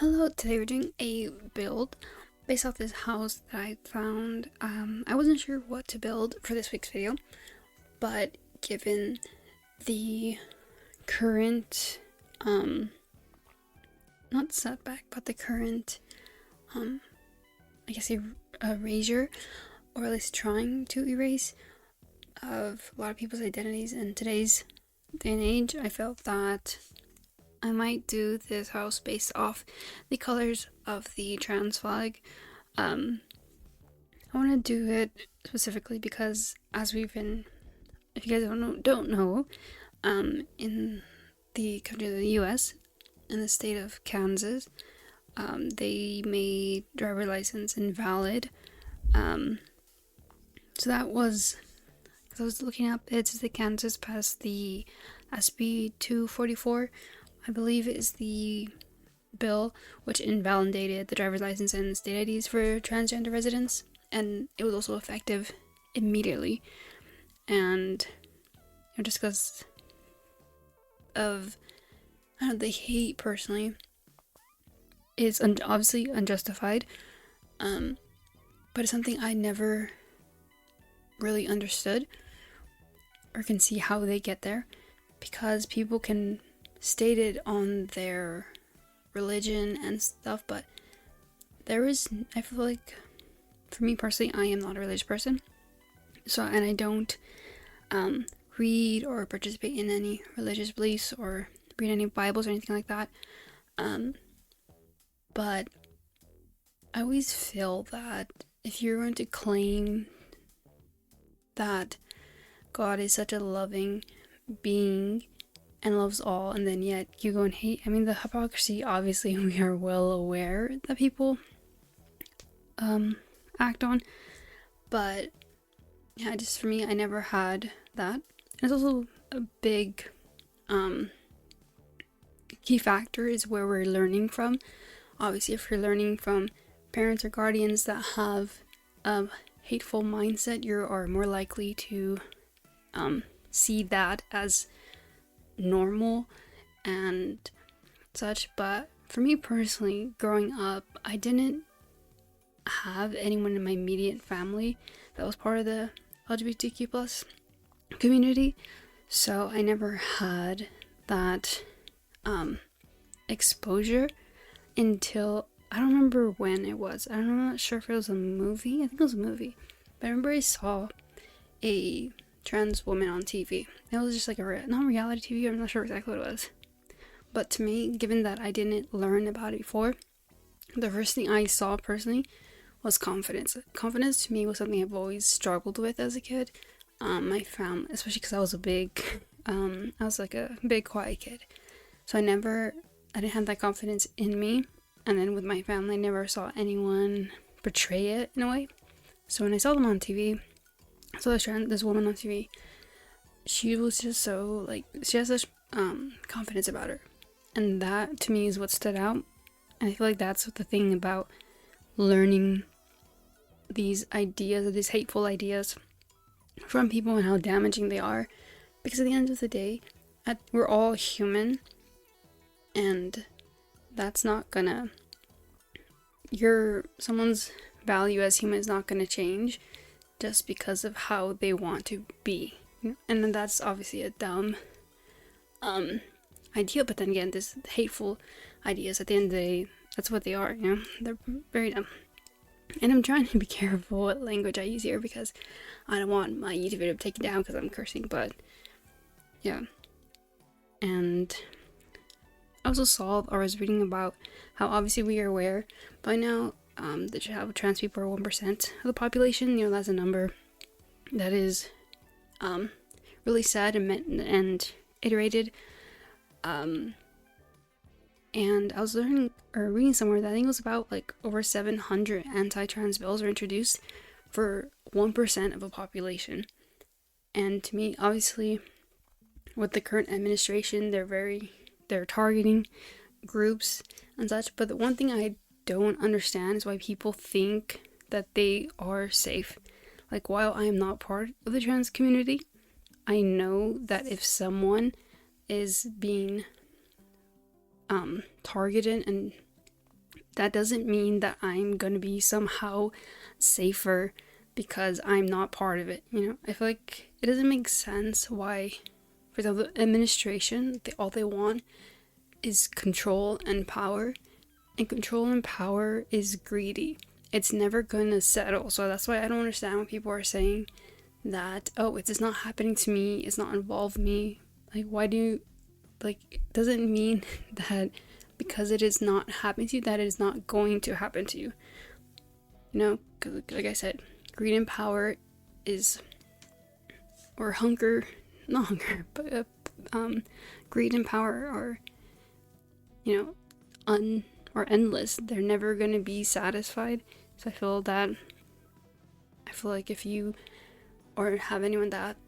Hello, today we're doing a build based off this house that I found. I wasn't sure what to build for this week's video, but given the current, not setback, but the current, I guess erasure, or at least trying to erase, of a lot of people's identities in today's day and age, I felt that I might do this house based off the colors of the trans flag. I want to do it specifically because, as we've been, if you guys don't know, in the country of the U.S., in the state of Kansas, they made driver license invalid. So that was, because I was looking up, it's the Kansas passed the SB 244. I believe it is the bill which invalidated the driver's license and state IDs for transgender residents, and it was also effective immediately. And just because of, I don't know, the hate personally is obviously unjustified, but it's something I never really understood or can see how they get there, because people can state it on their religion and stuff, but I feel like, for me personally, I am not a religious person, and I don't read or participate in any religious beliefs or read any Bibles or anything like that, but I always feel that if you're going to claim that God is such a loving being and loves all, and then yet you go and hate, I mean, the hypocrisy, obviously we are well aware that people act on, but yeah, just for me, I never had that. It's also a big key factor is where we're learning from. Obviously, if you're learning from parents or guardians that have a hateful mindset, you are more likely to see that as normal and such. But for me personally, growing up, I didn't have anyone in my immediate family that was part of the LGBTQ plus community, so I never had that exposure until, I don't remember when it was. I'm not sure if it was a movie. I think it was a movie, but I remember I saw a trans woman on TV. It was just like not reality TV, I'm not sure exactly what it was. But to me, given that I didn't learn about it before, the first thing I saw personally was confidence. Confidence to me was something I've always struggled with as a kid. My family, especially because I was I was like a big quiet kid. So I didn't have that confidence in me. And then with my family, I never saw anyone portray it in a way. So when I saw them on TV, I saw this woman on TV, she was just so, she has such confidence about her. And that, to me, is what stood out. And I feel like that's the thing about learning these ideas, or these hateful ideas from people, and how damaging they are. Because at the end of the day, we're all human, and that's not gonna, someone's value as human is not gonna change just because of how they want to be. And then that's obviously a dumb idea, but then again, this hateful ideas, at the end of the day, that's what they are, they're very dumb. And I'm trying to be careful what language I use here, because I don't want my YouTube video taken down because I'm cursing, but yeah. And I also saw, or was reading about, how obviously we are aware by now that trans people are 1% of the population. That's a number that is really sad and iterated. And I was reading somewhere that I think it was about over 700 anti-trans bills were introduced for 1% of a population. And to me, obviously, with the current administration, they're targeting groups and such. But the one thing I don't understand is why people think that they are safe. While I am not part of the trans community, I know that if someone is being targeted and that doesn't mean that I'm gonna be somehow safer because I'm not part of it. I feel like it doesn't make sense why, for example, the administration, all they want is control and power, and control and power is greedy. It's never gonna settle. So that's why I don't understand when people are saying that, oh, it's not happening to me, it's not involved me. Like, why do you, like, it doesn't mean that because it is not happening to you, that it is not going to happen to you. Because like I said, greed and power is, or hunger, not hunger, but greed and power are, or endless. They're never going to be satisfied. So I feel like if you, or have anyone that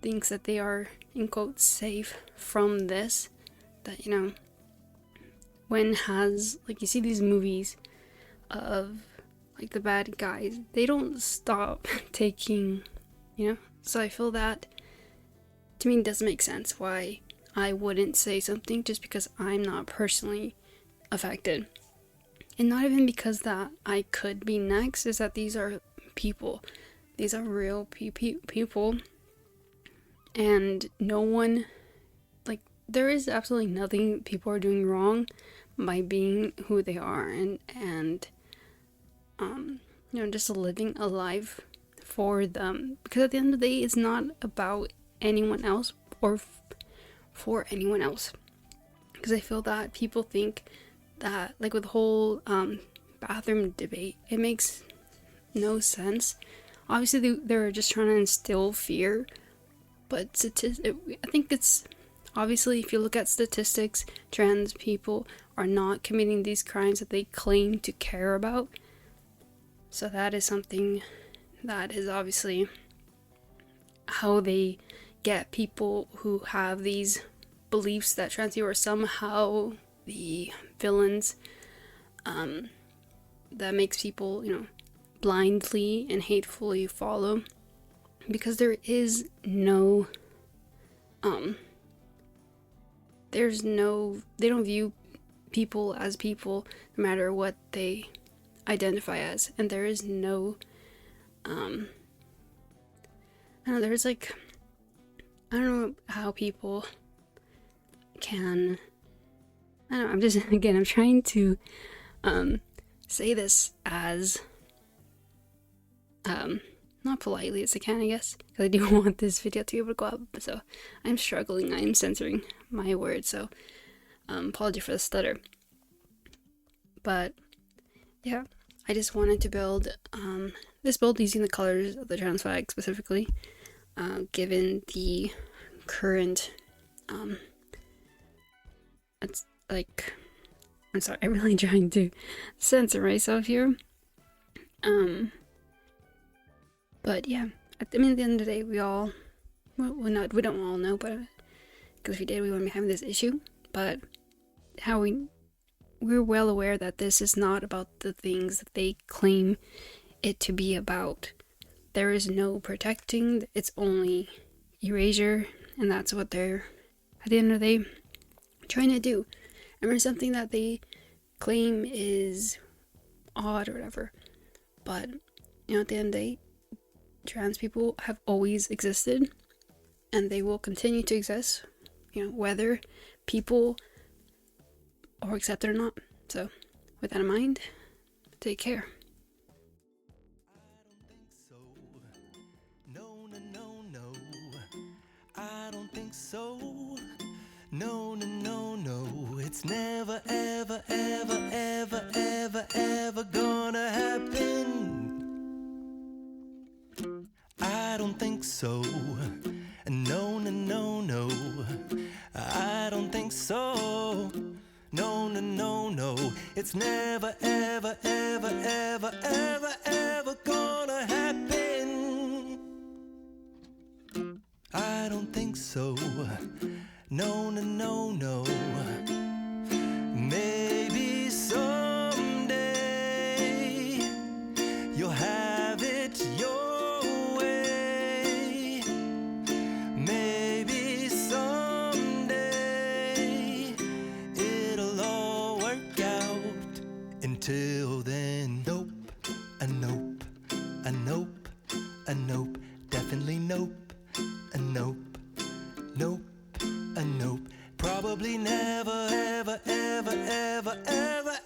thinks that they are, in quotes, safe from this, that, when has, like, you see these movies of, like, the bad guys, they don't stop taking, so I feel that, to me, it doesn't make sense why I wouldn't say something just because I'm not personally affected. And not even because that I could be next, is that these are people. These are real people. And no one, like, there is absolutely nothing people are doing wrong by being who they are and just living a life for them. Because at the end of the day, it's not about anyone else or for anyone else. Because I feel that people think that, like, with the whole bathroom debate, it makes no sense. Obviously, they're just trying to instill fear, but I think it's, obviously, if you look at statistics, trans people are not committing these crimes that they claim to care about. So that is something that is obviously how they get people who have these beliefs that trans people are somehow the villains, that makes people, blindly and hatefully follow, because there is no, they don't view people as people no matter what they identify as, and there is no, I don't know, there's like, I don't know how people can, I don't know, I'm trying to say this as not politely as I can, I guess, because I do want this video to be able to go up, so I'm struggling, I'm censoring my words, so apology for the stutter. But yeah, I just wanted to build this build using the colors of the trans flag specifically, given the current it's like, I'm sorry, I'm really trying to censor myself here. But yeah, at the end of the day, we don't all know, but because if we did, we wouldn't be having this issue. But we're well aware that this is not about the things that they claim it to be about. There is no protecting, it's only erasure, and that's what they're, at the end of the day, trying to do. And there's something that they claim is odd or whatever, but at the end of the day, trans people have always existed, and they will continue to exist, whether people or accept it or not. So with that in mind, take care. I don't think so. No, no, no, no. It's never, ever, ever, ever, ever, ever gonna happen. I don't think so. No, no, no, no. I don't think so. No, no, no, no. It's never, ever, ever, ever, ever, ever gonna happen. I don't think so. No, no, no, no. Maybe someday you'll have it your way. Maybe someday it'll all work out. Until then, nope, a nope, a nope, a nope, definitely nope, a nope, nope, a nope. Probably never, ever, ever, ever, ever,